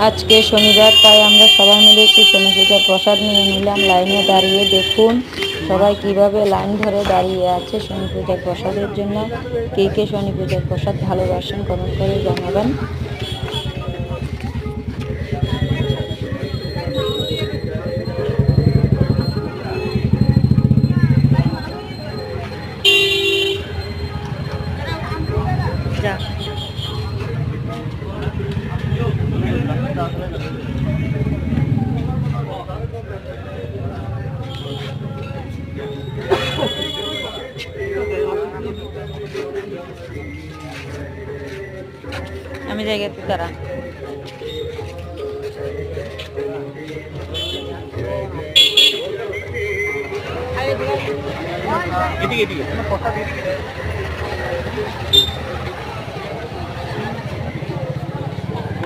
আজকে শনিবার, তাই আমরা সবাই মিলে একটু শনি পূজার প্রসাদ নিয়ে নিলাম। লাইনে দাঁড়িয়ে দেখুন সবাই কিভাবে লাইন ধরে দাঁড়িয়ে আছে শনি পূজার প্রসাদের জন্য। কে কে শনি পূজার প্রসাদ ভালোবাসেন কমেন্ট করে জানাবেন। আমি জায়গাতে দাঁড়া। এদিকে